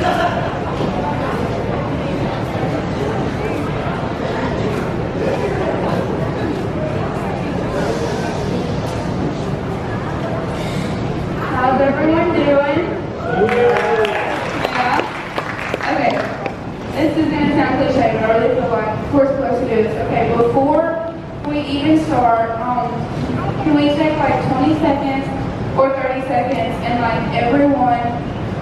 How's everyone doing? Yeah? Okay. This is going to sound cliche, but I really feel like we're supposed to do this. Okay, before we even start, can we take like 20 seconds or 30 seconds and like everyone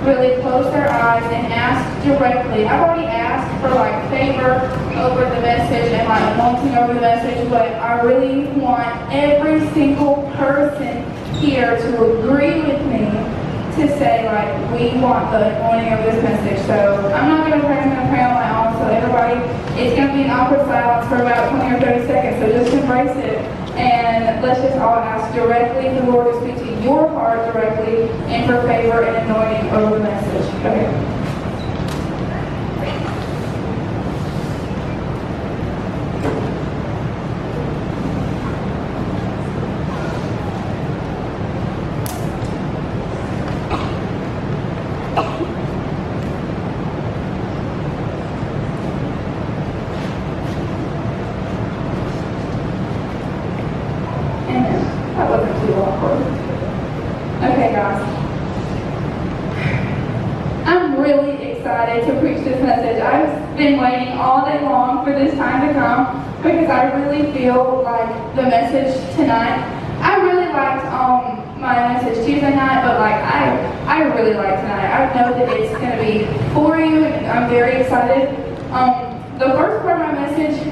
really close their eyes and ask directly. I've already asked for like favor over the message and like anointing over the message, but I really want every single person here to agree with me to say like we want the anointing of this message. So I'm not going to pray, I'm going to pray on my own. So everybody, it's going to be an awkward silence for about 20 or 30 seconds. So just embrace it and let's just all ask directly the Lord to speak to your heart directly and for favor and anointing over the message. Okay. That wasn't too awkward. Okay, guys. I'm really excited to preach this message. I've been waiting all day long for this time to come because I really feel like the message tonight. I really liked my message Tuesday night, but like I really like tonight. I know that it's going to be for you, and I'm very excited. The first part of my message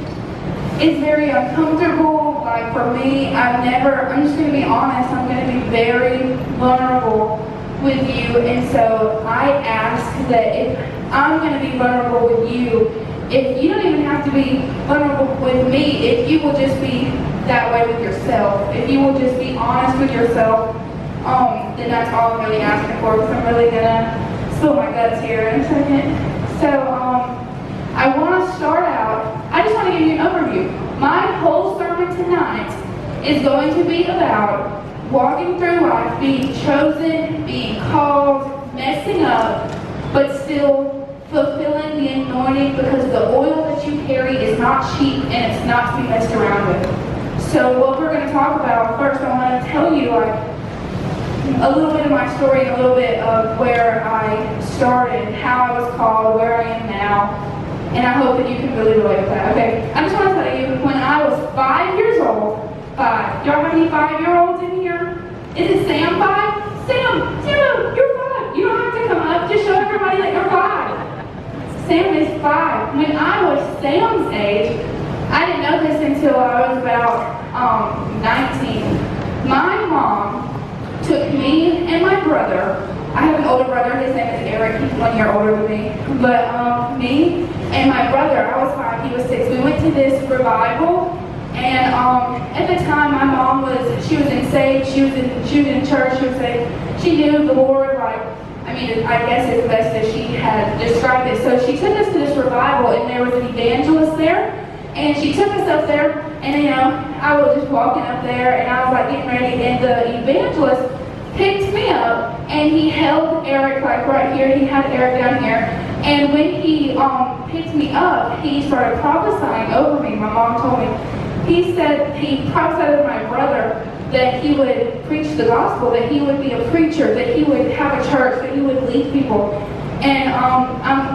is very uncomfortable. Like for me, I'm just going to be honest, I'm going to be very vulnerable with you. And so I ask that if I'm going to be vulnerable with you, if you don't even have to be vulnerable with me, if you will just be that way with yourself, if you will just be honest with yourself, then that's all I'm really asking for, because I'm really going to spill my guts here in a second. So, I want to start out, I just want to give you an overview. My whole sermon tonight is going to be about walking through life, being chosen, being called, messing up, but still fulfilling the anointing, because the oil that you carry is not cheap and it's not to be messed around with. So what we're going to talk about first, I want to tell you like a little bit of my story and a little bit of where I started, how I was called, where I am now. And I hope that you can really relate with that. Okay, I just want to tell you, when I was 5 years old, y'all have any 5-year-olds in here? Is it Sam 5? Sam, you're 5. You don't have to come up, just show everybody that you're 5. Sam is 5. When I was Sam's age, I didn't know this until I was about 19. My mom took me and my brother. I have an older brother, his name is Eric, he's 1 year older than me. But me and my brother, I was 5, he was 6. We went to this revival, and at the time my mom she was in Sage, she was in church, she knew the Lord, like, I guess it's best that she had described it. So she took us to this revival, and there was an evangelist there, and she took us up there, and I was just walking up there, and I was like getting ready, and the evangelist picked me up, and he held Eric like right here. He had Eric down here, and when he picked me up, he started prophesying over me. My mom told me. He said he prophesied over my brother that he would preach the gospel, that he would be a preacher, that he would have a church, that he would lead people. And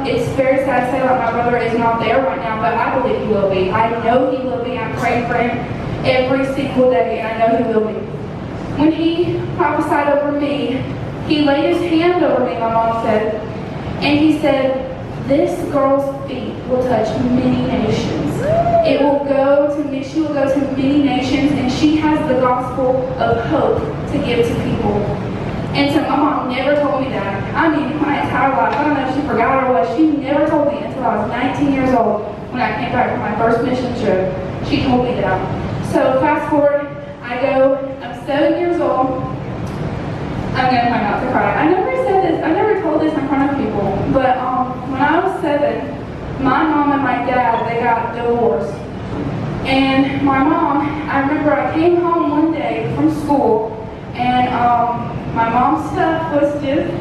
it's very sad to say that my brother is not there right now, but I believe he will be. I know he will be. I'm praying for him every single day, and I know he will be. When he prophesied over me, he laid his hand over me, my mom said, and he said, "This girl's feet will touch many nations. She will go to many nations, and she has the gospel of hope to give to people." And so my mom never told me that. My entire life, I don't know if she forgot or what, she never told me until I was 19 years old when I came back from my first mission trip. She told me that. So fast forward, I'm 7 years old. I'm going to try not to cry. I never told this in front of people, but when I was 7, my mom and my dad, they got divorced. And my mom, I remember I came home one day from school, and my mom's stuff was just,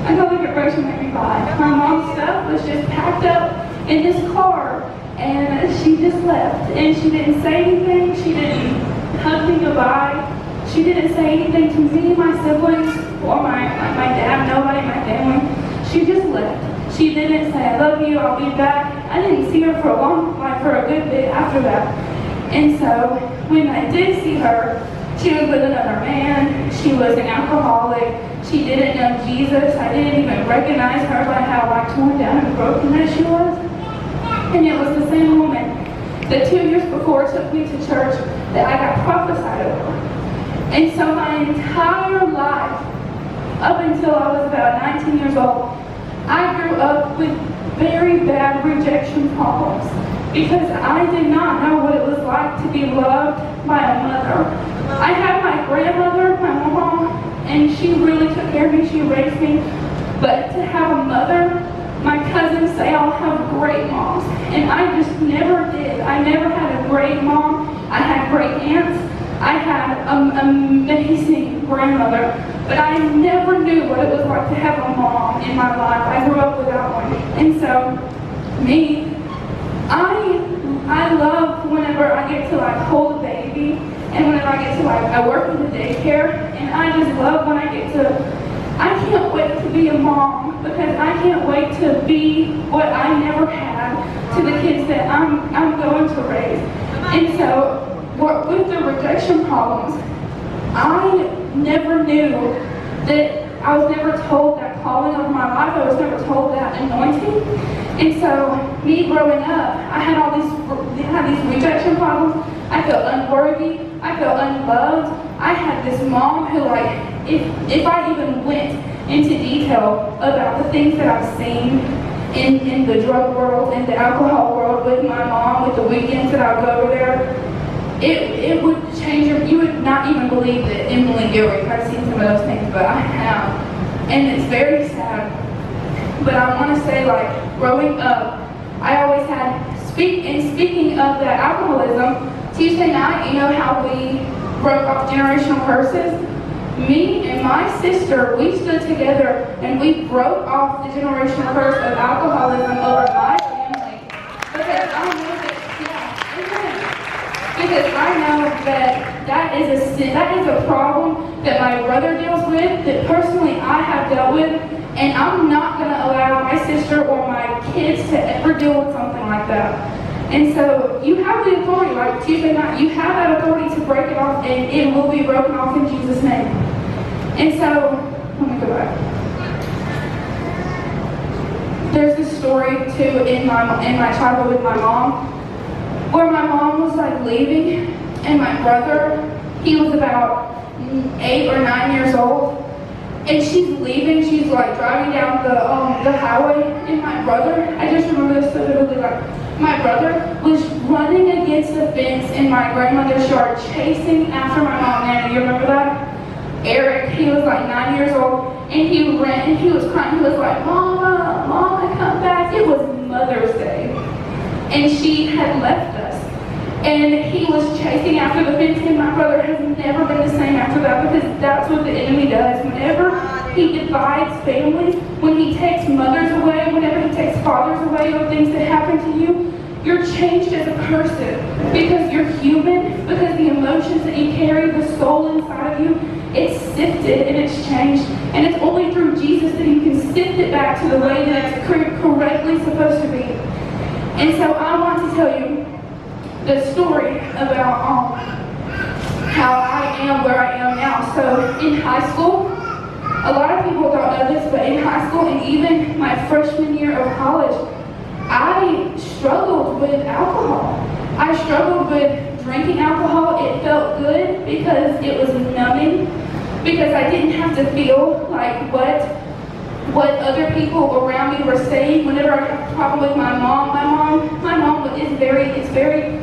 I don't think it decoration made me buy. My mom's stuff was just packed up in this car, and she just left. And she didn't say anything. She didn't hug me goodbye. She didn't say anything to me, my siblings, or my dad, nobody in my family. She just left. She didn't say, I love you, I'll be back. I didn't see her for a good bit after that. And so when I did see her, she was with another man. She was an alcoholic. She didn't know Jesus. I didn't even recognize her by how torn down and broken that she was. And it was the same woman that 2 years before took me to church that I got prophesied over. And so my entire life, up until I was about 19 years old, I grew up with very bad rejection problems because I did not know what it was like to be loved by a mother. I had my grandmother, my mom, and she really took care of me. She raised me. But to have a mother, my cousins say I'll have great moms. And I just never did. I never had a great mom. I had great aunts. I had an amazing grandmother. But I never knew what it was like to have a mom in my life. I grew up without one. And so, I love whenever I get to hold a baby, and whenever I get to I work in the daycare, and I just love when I get to, I can't wait to be a mom because I can't wait to be what I never had to the kids that I'm going to raise. And so, with the rejection problems, I never knew that I was never told that calling of my life. I was never told that anointing. And so, me growing up, I had these rejection problems. I felt unworthy. I felt unloved. I had this mom who, if I even went into detail about the things that I've seen in the drug world, in the alcohol world with my mom, with the weekends that I would go over there, it would change you would not even believe that Emily Gilrick. I've seen some of those things, but I have. And it's very sad. But I want to say, growing up, I always had, speaking of the alcoholism, Tuesday night, you know how we broke off generational curses? Me and my sister, we stood together and we broke off the generational curse of alcoholism over my family. Because I know because I know that is a sin, that is a problem that my brother deals with, that personally I have dealt with, and I'm not going to allow my sister or my kids to ever deal with something like that. And so you have the authority, like Tuesday night, you have that authority to break it off, and it will be broken off in Jesus' name. And so, let me go back. There's this story too in my childhood with my mom, where my mom was leaving, and my brother, he was about 8 or 9 years old, and she's leaving. She's driving down the highway, and my brother, I just remember this so vividly, my brother was running against the fence in my grandmother's yard, chasing after my mom. Nana, you remember that? Eric, he was 9 years old, and he ran, and he was crying. He was like, Mama, come back. It was Mother's Day. And she had left us. And he was chasing after the fence, and my brother has never been the same after that, because that's what the enemy does. Whenever he divides families, when he takes mothers away, whenever he takes fathers away, or things that happen to you, you're changed as a person because you're human, because the emotions that you carry, the soul inside of you, it's sifted and it's changed. And it's only through Jesus that you can sift it back to the way that it's correctly supposed to be. And so I want to tell you the story about how I am where I am now. So in high school, a lot of people don't know this, but in high school and even my freshman year of college, I struggled with alcohol. I struggled with drinking alcohol. It felt good because it was numbing, because I didn't have to feel like what other people around me were saying. Whenever I had a problem with my mom is very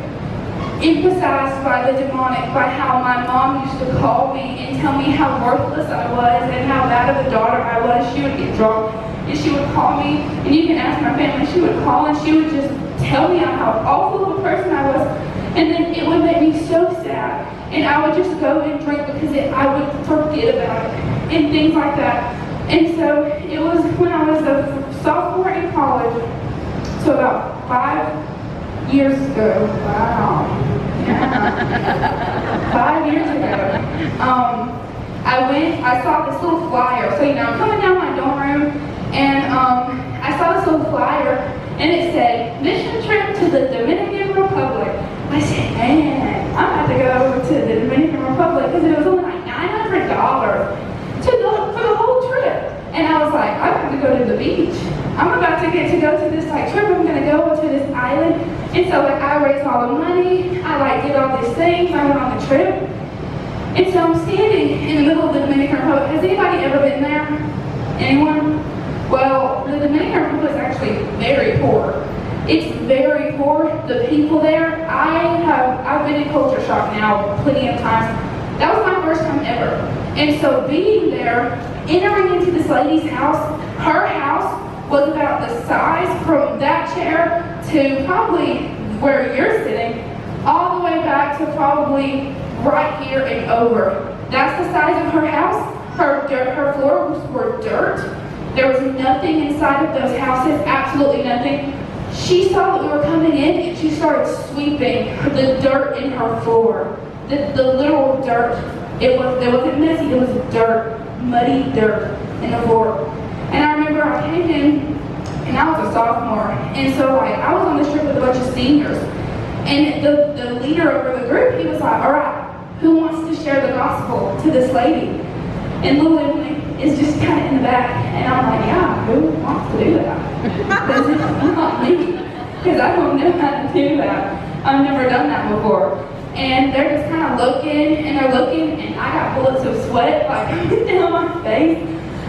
emphasized by the demonic, by how my mom used to call me and tell me how worthless I was and how bad of a daughter I was. She would get drunk and she would call me, and you can ask my family, she would call and she would just tell me how awful of a person I was, and then it would make me so sad, and I would just go and drink because I would forget about it and things like that. And so it was when I was So about 5 years ago, wow, yeah, 5 years ago, I saw this little flyer. So, I'm coming down my dorm room, and I saw this little flyer, and it said, mission trip to the Dominican Republic. I said, man, I'm about to go to the Dominican Republic, because it was only like $900 for the whole trip. And I was like, I'm about to go to the beach. I'm about to get to go to this trip. I'm going to go to this island. And so I raised all the money. I did all these things. I went on the trip. And so I'm standing in the middle of the Dominican Republic. Has anybody ever been there? Anyone? Well, the Dominican Republic is actually very poor. It's very poor. The people there, I've been in culture shock now plenty of times. That was my first time ever. And so being there, entering into this lady's house, her house was about the size from that chair to probably where you're sitting, all the way back to probably right here and over. That's the size of her house. Her floors were dirt. There was nothing inside of those houses, absolutely nothing. She saw that we were coming in and she started sweeping the dirt in her floor. The literal dirt. It wasn't messy, it was dirt, muddy dirt in the floor. And I remember I came in and I was a sophomore. And so I was on this trip with a bunch of seniors. And the leader over the group, he was like, all right, who wants to share the gospel to this lady? And little Emily is just kind of in the back. And I'm like, yeah, who wants to do that? Because it's not me. Because I don't know how to do that. I've never done that before. And they're just kind of looking, and they're looking, and I got bullets of sweat down my face.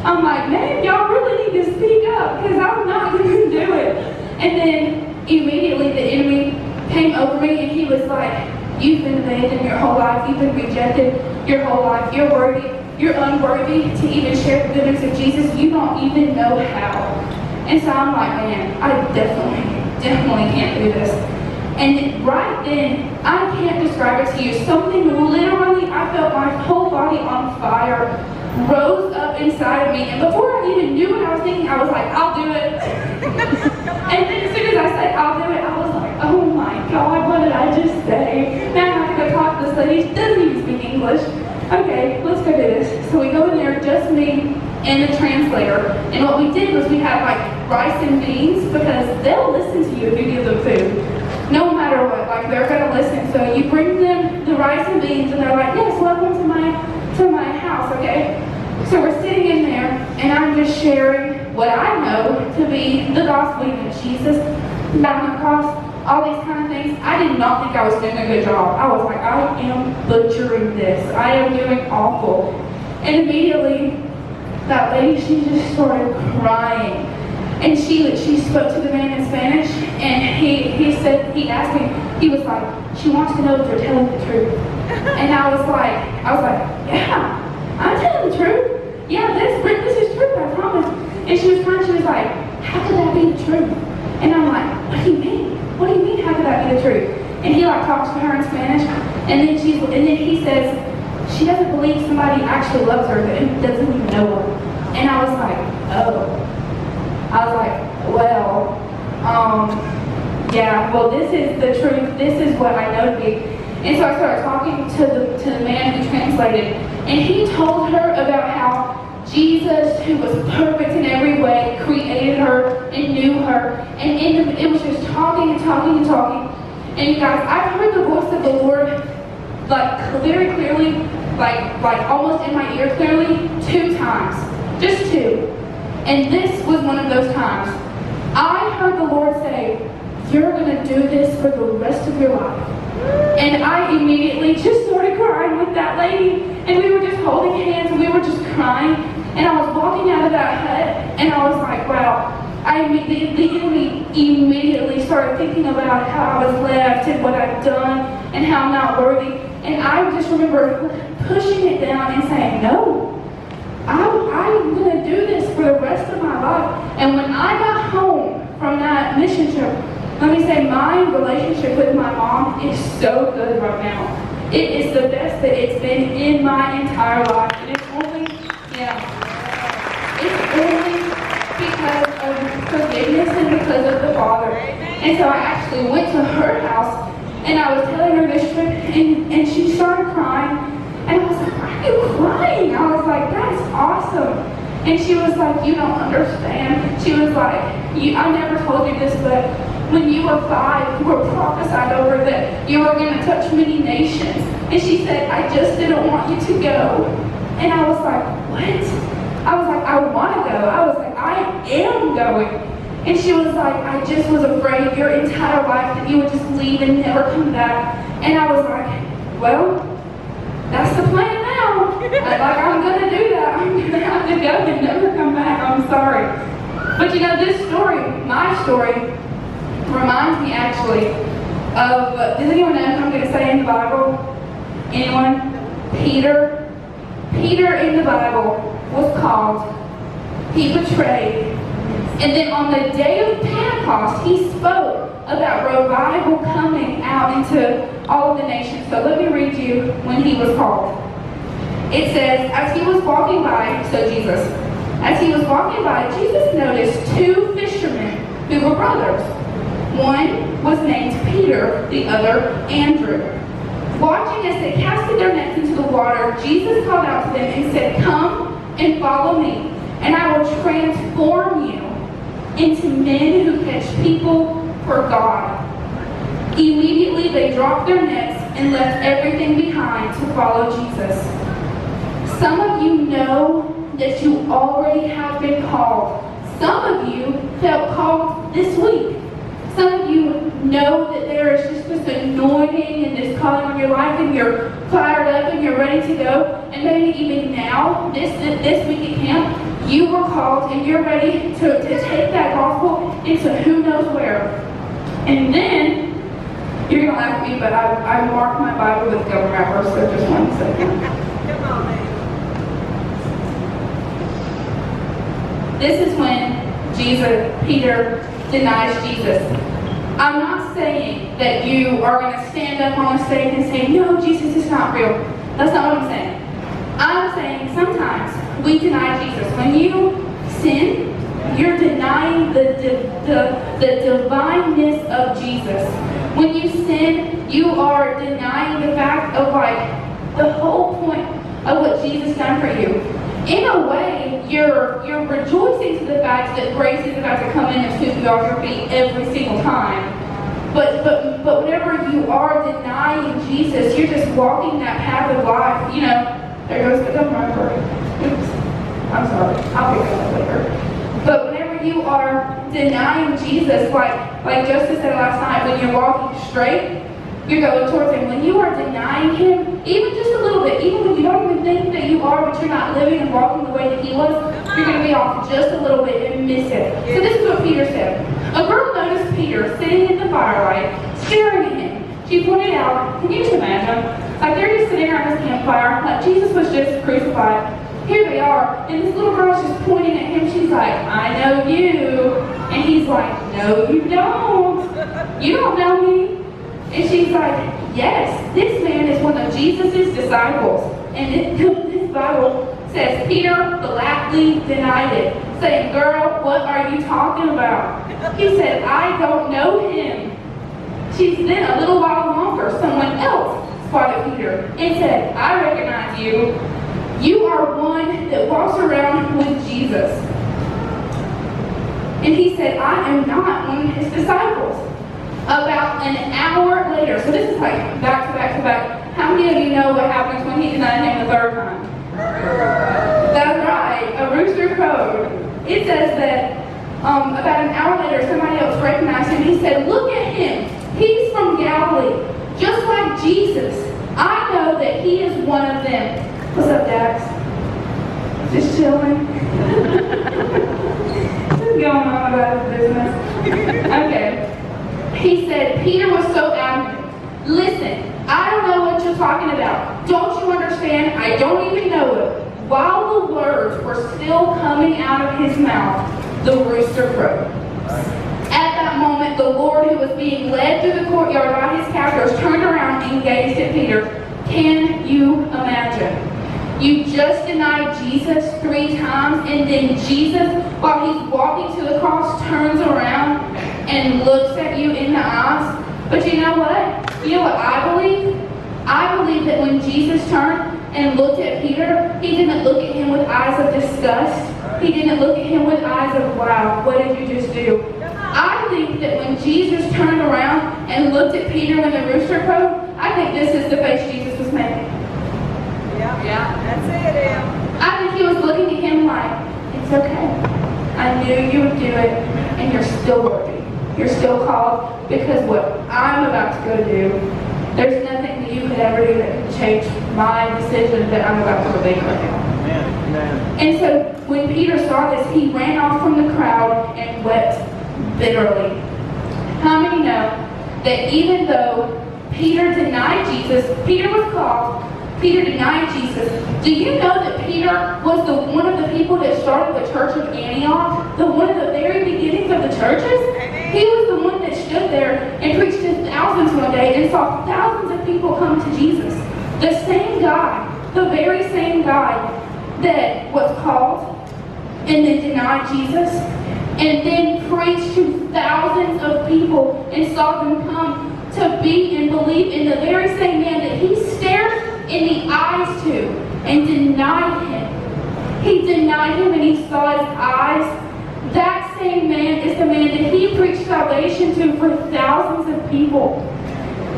I'm like, man, y'all really need to speak up, because I'm not going to do it. And then immediately the enemy came over me, and he was like, you've been abandoned your whole life, you've been rejected your whole life, you're unworthy to even share the good news of Jesus, you don't even know how. And so I'm like, man, I definitely can't do this. And right then, I can't describe it to you. Something literally, I felt my whole body on fire, rose up inside of me. And before I even knew what I was thinking, I was like, I'll do it. And then as soon as I said, I'll do it, I was like, oh my God, what did I just say? Now I have to go talk to this lady. She doesn't even speak English. Okay, let's go do this. So we go in there, just me and the translator. And what we did was we had rice and beans, because they'll listen to you if you give them food. No matter what, they're gonna listen. So you bring them the rice and beans, and they're like, yes, welcome to my house, okay? So we're sitting in there, and I'm just sharing what I know to be the gospel of Jesus, down the cross, all these kind of things. I did not think I was doing a good job. I was like, I am butchering this. I am doing awful. And immediately, that lady, she just started crying. And she spoke to the man in Spanish, and he asked me, he was like, she wants to know if you're telling the truth. And I was like, yeah, I'm telling the truth. Yeah, this is true, I promise. And she was crying, she was like, how could that be the truth? And I'm like, what do you mean? What do you mean, how could that be the truth? And he talks to her in Spanish, and then he says, she doesn't believe somebody actually loves her, but doesn't even know her. And I was like, oh. I was like, well, yeah, well, this is the truth. This is what I know to be. And so I started talking to the man who translated, and he told her about how Jesus, who was perfect in every way, created her and knew her. And it was just talking and talking and talking. And you guys, I've heard the voice of the Lord very clearly, almost in my ear clearly, 2 times. Just 2. And this was one of those times. I heard the Lord say, you're going to do this for the rest of your life. And I immediately just started crying with that lady. And we were just holding hands and we were just crying. And I was walking out of that hut and I was like, wow. The enemy immediately started thinking about how I was left and what I'd done and how I'm not worthy. And I just remember pushing it down and saying, no. I'm going to do this for the rest of my life. And when I got home from that mission trip, let me say my relationship with my mom is so good right now. It is the best that it's been in my entire life. And it's only because of forgiveness and because of the Father. And so I actually went to her house, and I was telling her this trip, and she started crying. And I was like, why are you crying? I was like, that's awesome. And she was like, you don't understand. She was like, I never told you this, but when you were 5, you were prophesied over that you were going to touch many nations. And she said, I just didn't want you to go. And I was like, what? I was like, I want to go. I was like, I am going. And she was like, I just was afraid your entire life that you would just leave and never come back. And I was like, well, that's the plan now. I'm going to do that. I'm going to have to go and never come back. I'm sorry. But you know, this story, my story, reminds me actually of, does anyone know who I'm going to say in the Bible? Anyone? Peter. Peter in the Bible was called. He betrayed. And then on the day of Pentecost, he spoke about revival coming out into all of the nations. So let me read you when he was called. It says, as he was walking by, so Jesus, as he was walking by, Jesus noticed 2 fishermen who were brothers. One was named Peter, the other Andrew. Watching as they casted their nets into the water, Jesus called out to them and said, come and follow me, and I will transform you into men who catch people for God. Immediately they dropped their nets and left everything behind to follow Jesus. Some of you know that you already have been called. Some of you felt called this week. Some of you know that there is just this anointing and this calling on your life, and you're fired up and you're ready to go. And maybe even now, this week at camp, you were called and you're ready to take that gospel into who knows where. And then, you're going to laugh at me, but I marked my Bible with gum wrapper, so just 1 second. Come on, man. This is when Peter denies Jesus. I'm not saying that you are going to stand up on a stage and say, no, Jesus is not real. That's not what I'm saying. I'm saying sometimes we deny Jesus. When you sin, you're denying the divineness of Jesus. When you sin, you are denying the fact of the whole point of what Jesus done for you. In a way, you're rejoicing to the fact that grace is about to come in and sweep you off your feet every single time. But whenever you are denying Jesus, you're just walking that path of life. You know, there goes the gum wrapper. Oops. I'm sorry. I'll pick it up later. But whenever you are denying Jesus, like Justice said last night, when you're walking straight, you're going towards him. When you are denying him, even just a little bit, even when you don't even think that you are, but you're not living and walking the way that he was, you're going to be off just a little bit and miss it. So this is what Peter said. A girl noticed Peter sitting in the firelight, staring at him. She pointed out, can you just imagine? Like they're just sitting around this campfire, like Jesus was just crucified. Here they are, and this little girl's just pointing at him. She's like, I know you. And he's like, no, you don't. You don't know me. And she's like, yes, this man is one of Jesus' disciples. And this Bible says Peter flatly denied it, saying, girl, what are you talking about? He said, I don't know him. She's then a little while longer, someone else spotted Peter and said, I recognize you. You are one that walks around with Jesus. And he said, I am not one of his disciples. About an hour later, so this is like back to back to back. How many of you know what happens when he denied him the 3rd time? That's right, a rooster crowed. It says that about an hour later, somebody else recognized him. He said, look at him. He's from Galilee, just like Jesus. I know that he is one of them. What's up, Dax? Just chilling. Just going on about his business. Okay. He said, Peter was so adamant. Listen, I don't know what you're talking about. Don't you understand? I don't even know it. While the words were still coming out of his mouth, the rooster crowed. At that moment, the Lord, who was being led through the courtyard by his captors, turned around and gazed at Peter. Can you imagine? You just denied Jesus 3 times, and then Jesus, while he's walking to the cross, turns around and looks at you in the eyes. But you know what? You know what I believe? I believe that when Jesus turned and looked at Peter, he didn't look at him with eyes of disgust. He didn't look at him with eyes of, wow, what did you just do? I think that when Jesus turned around and looked at Peter when the rooster crowed, I think this is the face Jesus was making. Yeah, that's it, Em. I think he was looking at him like, it's okay. I knew you would do it, and you're still worthy. You're still called, because what I'm about to go do, there's nothing that you could ever do that can change my decision that I'm about to make right now. Amen. And so when Peter saw this, he ran off from the crowd and wept bitterly. How many know that even though Peter denied Jesus, Peter was called, Peter denied Jesus. Do you know that Peter was one of the people that started the church of Antioch? One of the very beginnings of the churches? He was the one that stood there and preached to thousands one day and saw thousands of people come to Jesus. The same guy, the very same guy that was called and then denied Jesus and then preached to thousands of people and saw them come to be and believe in the very same man that he stared in the eyes to and denied him. He denied him and he saw his eyes. That same man is the man that he preached salvation to for thousands of people.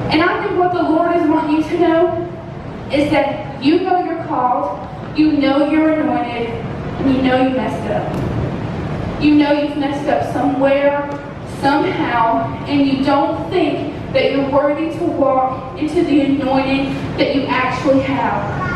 And I think what the Lord is wanting you to know is that you know you're called, you know you're anointed, and you know you messed up. You know you've messed up somewhere, somehow, and you don't think that you're worthy to walk into the anointing that you actually have.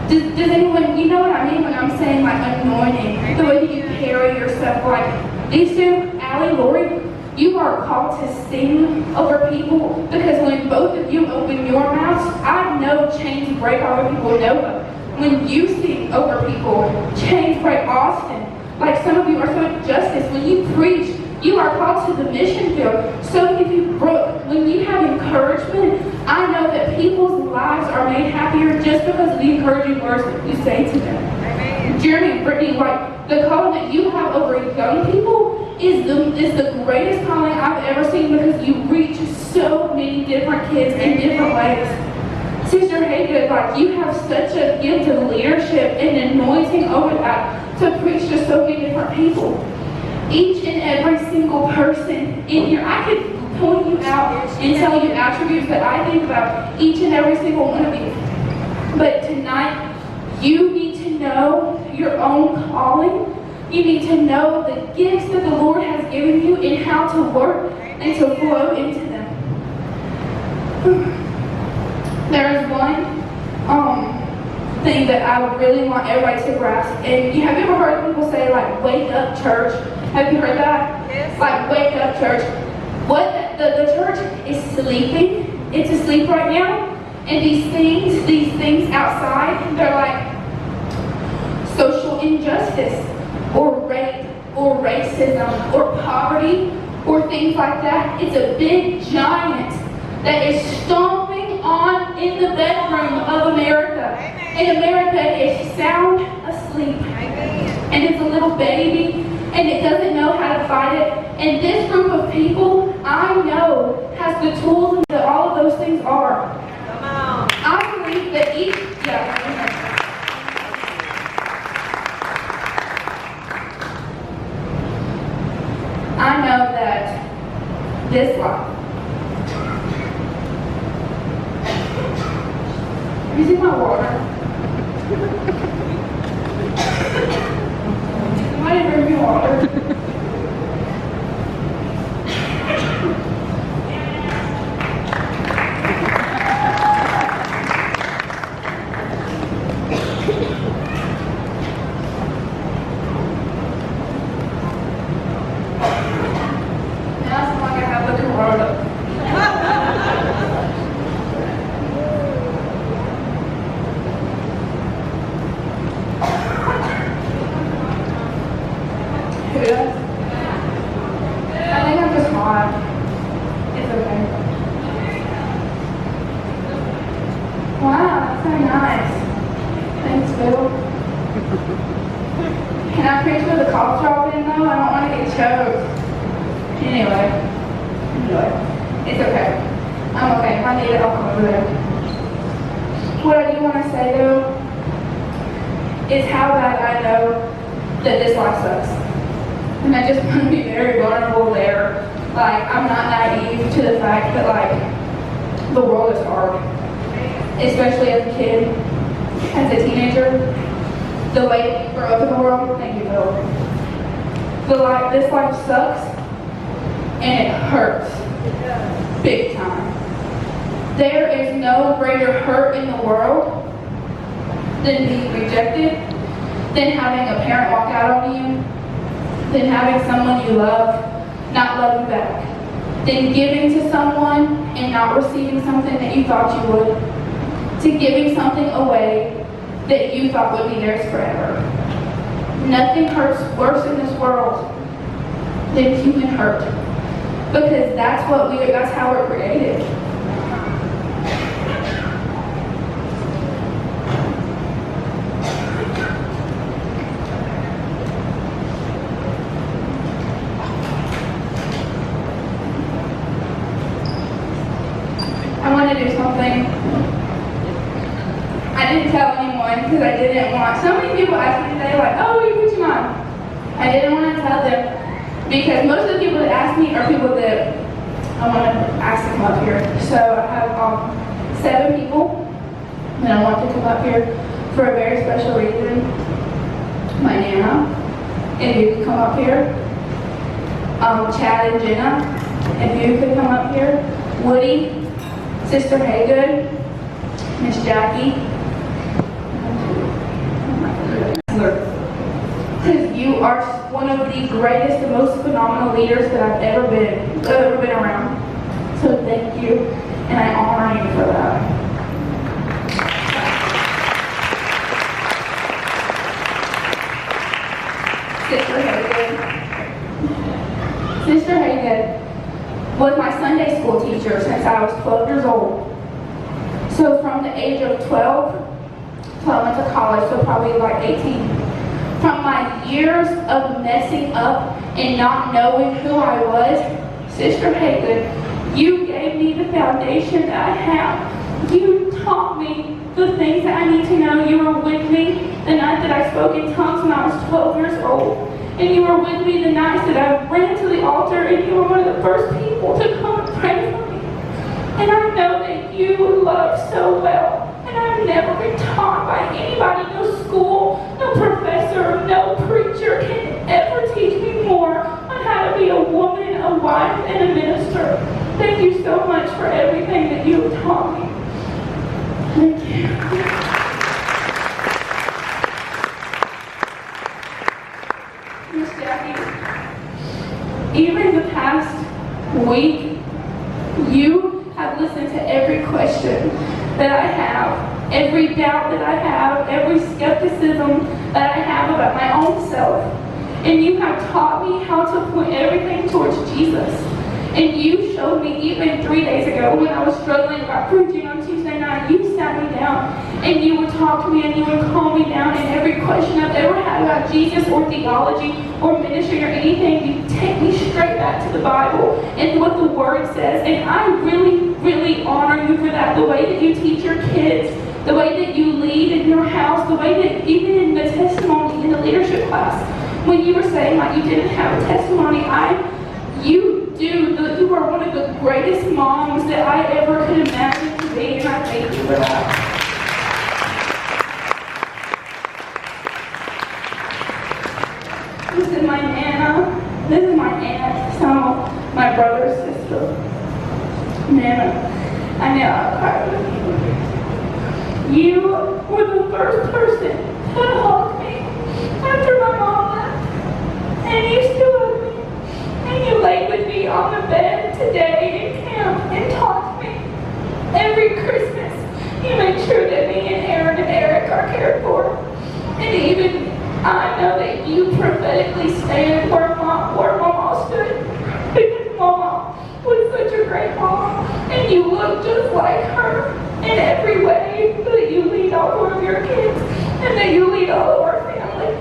Does anyone, you know what I mean when I'm saying like anointing? The way that you carry yourself, like these two, Allie, Lori, you are called to sing over people, because when both of you open your mouths, I know chains break over people. Nova. When you sing over people, chains break often. Like some of you are so justice. When you preach, you are called to the mission field. So if you Brooke, when you have encouragement, I know that people's lives are made happier just because of the encouraging words that you say to them. Amen. Jeremy and Brittany, like the calling that you have over young people is the greatest calling I've ever seen, because you reach so many different kids in different ways. Sister Hayden, like you have such a gift of leadership and anointing over that to preach to so many different people. Each and every single person in here, I could point you out and tell you attributes that I think about each and every single one of you. But tonight, you need to know your own calling. You need to know the gifts that the Lord has given you and how to work and to flow into them. There is one thing that I would really want everybody to grasp. And have you ever heard people say like, wake up church? Have you heard that? Yes. Like, wake up church. What the church is sleeping. It's asleep right now. And these things outside, they're like social injustice or rape or racism or poverty or things like that. It's a big giant that is stomping on in the bedroom of America. And America is sound asleep. And it's a little baby and it doesn't know how to fight it. And this group of people, I know, has the tools that all of those things are. Come on. I believe that I know that this life. You see my water? Somebody bring me water. That's like I have the corona. Who does? I think I'm just hot. It's okay. Wow, that's so nice. Thanks, Bill. Can I preach with a cough drop in though? I don't want to get choked. Anyway, it's okay. I'm okay. If I need it, I'll come over there. What I do want to say though is how bad I know that this life sucks. And I just want to be very vulnerable there. Like, I'm not naive to the fact that, like, the world is hard. Especially as a kid, as a teenager. The way you grow up in the world, thank you, Bill. This life sucks, and it hurts. Big time. There is no greater hurt in the world than being rejected, than having a parent walk out on you, than having someone you love not love you back, than giving to someone and not receiving something that you thought you would, to giving something away that you thought would be theirs forever. Nothing hurts worse in this world than human hurt, because that's how we're created. I want to do something. I didn't tell anyone because I didn't want. So many people ask me today, like, "Oh, what are you preaching on?" I didn't want to tell them because most of the people that ask me are people that I want to ask to come up here. So I have 7 people that I want to come up here for a very special reason. My Nana, if you could come up here. Chad and Jenna, if you could come up here. Woody. Sister Haygood, Miss Jackie, because you are one of the greatest and most phenomenal leaders that I've ever been around. So thank you, and I honor you for that. Sister Haygood was my Sunday school teacher since I was 12 years old. So from the age of 12 till I went to college, so probably like 18. From my years of messing up and not knowing who I was, Sister Haygood, you gave me the foundation that I have. You taught me the things that I need to know. You were with me the night that I spoke in tongues when I was 12 years old. And you were with me the nights that I ran to the altar, and you were one of the first people to come and pray for me. And I know that you love so well. And I've never been taught by anybody, no school, no professor, no preacher can ever teach me more on how to be a woman, a wife, and a minister. Thank you so much for everything that you have taught me. Thank you. Miss Jackie, even the past week, you have listened to every question that I have, every doubt that I have, every skepticism that I have about my own self. And you have taught me how to point everything towards Jesus. And you showed me even 3 days ago when I was struggling about preaching on Tuesday night, you sat me down and you would talk to me and you would calm me down, and every question I've ever had about Jesus or theology or ministry or anything, you take me straight back to the Bible and what the Word says. And I really, really honor you for that. The way that you teach your kids, the way that you lead in your house, the way that even in the testimony in the leadership class, when you were saying like you didn't have a testimony, you are one of the greatest moms that I ever could imagine to be, and I thank you for that. This is my Nana. This is my aunt, Selma, my brother's sister. Nana, I know I cried with you. You were the first person to hug me after my mom left, and you still hug me. And you laid with me on the bed today in camp and taught me. Every Christmas, you make sure that me and Aaron and Eric are cared for. And even I know that you prophetically stand where Mama stood. Because Mama was such a great mom. And you look just like her in every way, that you lead all 4 of your kids. And that you lead all of our family.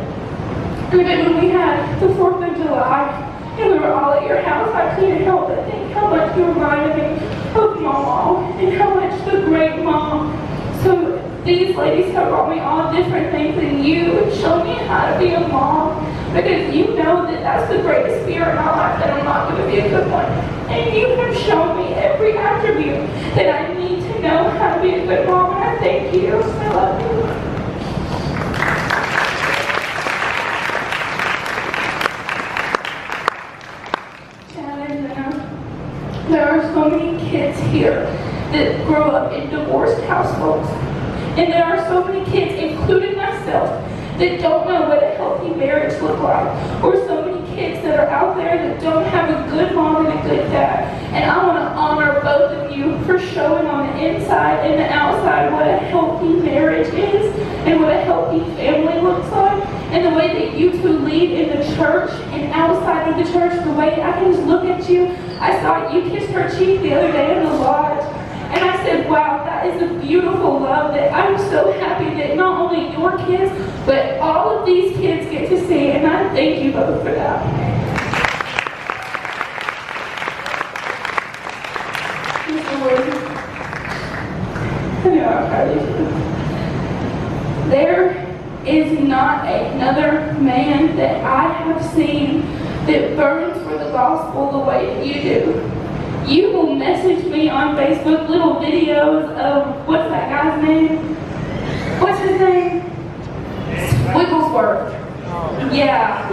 And then when we had the 4th of July, and we were all at your house, I couldn't help but think how much you reminded me of Mom and how much the great Mom. So these ladies have brought me all different things, and you showed me how to be a mom, because you know that that's the greatest fear in my life, that I'm not going to be a good one. And you have shown me every attribute that I need to know how to be a good mom, and I thank you. I love you. There are so many kids here that grow up in divorced households. And there are so many kids, including myself, that don't know what a healthy marriage looks like. Or so many kids that are out there that don't have a good mom and a good dad. And I want to honor both of you for showing on the inside and the outside what a healthy marriage is and what a healthy family looks like. And the way that you two lead in the church and outside of the church, the way I can just look at you. I saw you kissed her cheek the other day in the lodge. And I said, wow, that is a beautiful love that I'm so happy that not only your kids, but all of these kids get to see. And I thank you both for that. I know I'm proud of you. There is not another man that I have seen that burns for the gospel the way that you do. You will message me on Facebook little videos of, what's that guy's name? What's his name? Wigglesworth. Yeah.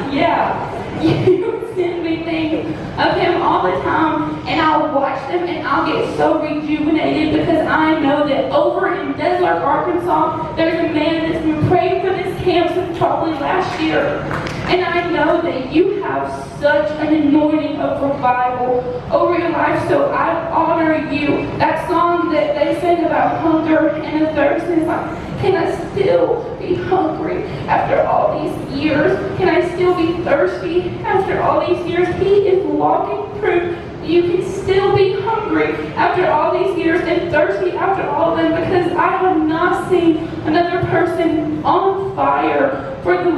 You send me things of him all the time, and I'll watch them and I'll get so rejuvenated, because I know that over in Desert, Arkansas, there's a man that's been praying for this camp since probably last year. And I know that you have such an anointing of revival over your life, so I honor you. That song that they sing about hunger and a thirst is like, can I still be hungry after all these years? Can I still be thirsty after all these years? He is walking proof you can still be hungry after all these years and thirsty after all of them, because I have not seen another person on fire for the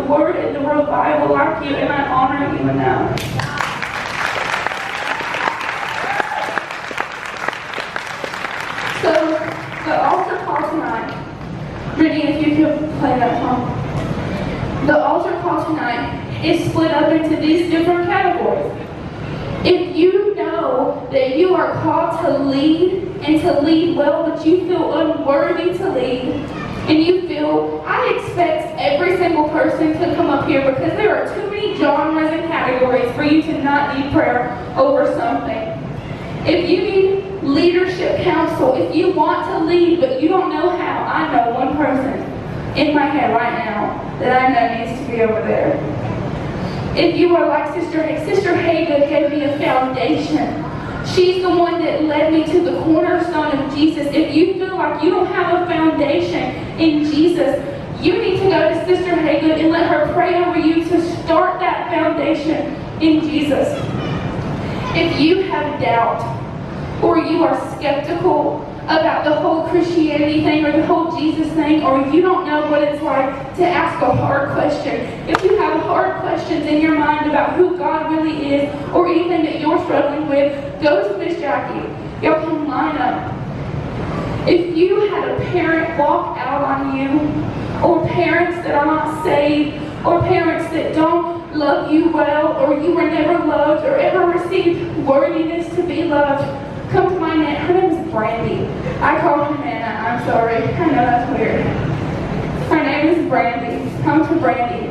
word and the revival like you, and I honor you in that. So, the altar call tonight, Brittany, if you could play that song. The altar call tonight is split up into these different categories. If you know that you are called to lead and to lead well, but you feel unworthy to lead, and you feel, I expect every single person to come up here, because there are too many genres and categories for you to not need prayer over something. If you need leadership counsel, if you want to lead but you don't know how, I know one person in my head right now that I know needs to be over there. If you are like Sister Haga gave me a foundation. She's the one that led me to the cornerstone of Jesus. If you feel like you don't have a foundation in Jesus, you need to go to Sister Haga and let her pray over you to start that foundation in Jesus. If you have doubt, or you are skeptical about the whole Christianity thing or the whole Jesus thing, or you don't know what it's like to ask a hard question, if you have hard questions in your mind about who God really is, or anything that you're struggling with, go to Miss Jackie. Y'all can line up. If you had a parent walk out on you, or parents that are not saved, or parents that don't love you well, or you were never loved or ever received worthiness to be loved, come to my Nana. Her name is Brandy. I call her Nana. I'm sorry. I know that's weird. Her name is Brandy. Come to Brandy.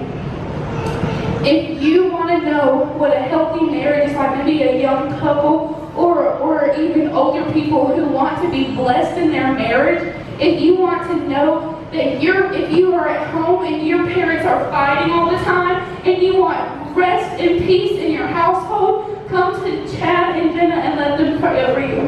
If you want to know what a healthy marriage is like, maybe a young couple or even older people who want to be blessed in their marriage, if you want to know that if you are at home and your parents are fighting all the time and you want rest and peace in your household, come to Chad and Jenna and let them pray over you.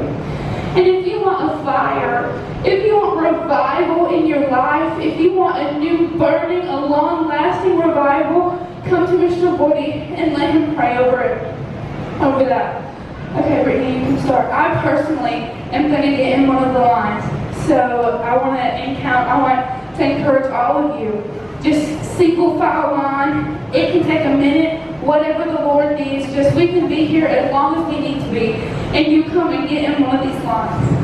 And if you want a fire, if you want revival in your life, if you want a new burning, a long-lasting revival, come to Mr. Woody and let him pray over that. Okay, Brittany, you can start. I personally am going to get in one of the lines. So I want to encourage all of you. Just single file line. It can take a minute. whatever the Lord needs, just we can be here as long as we need to be. And you come and get in one of these lines.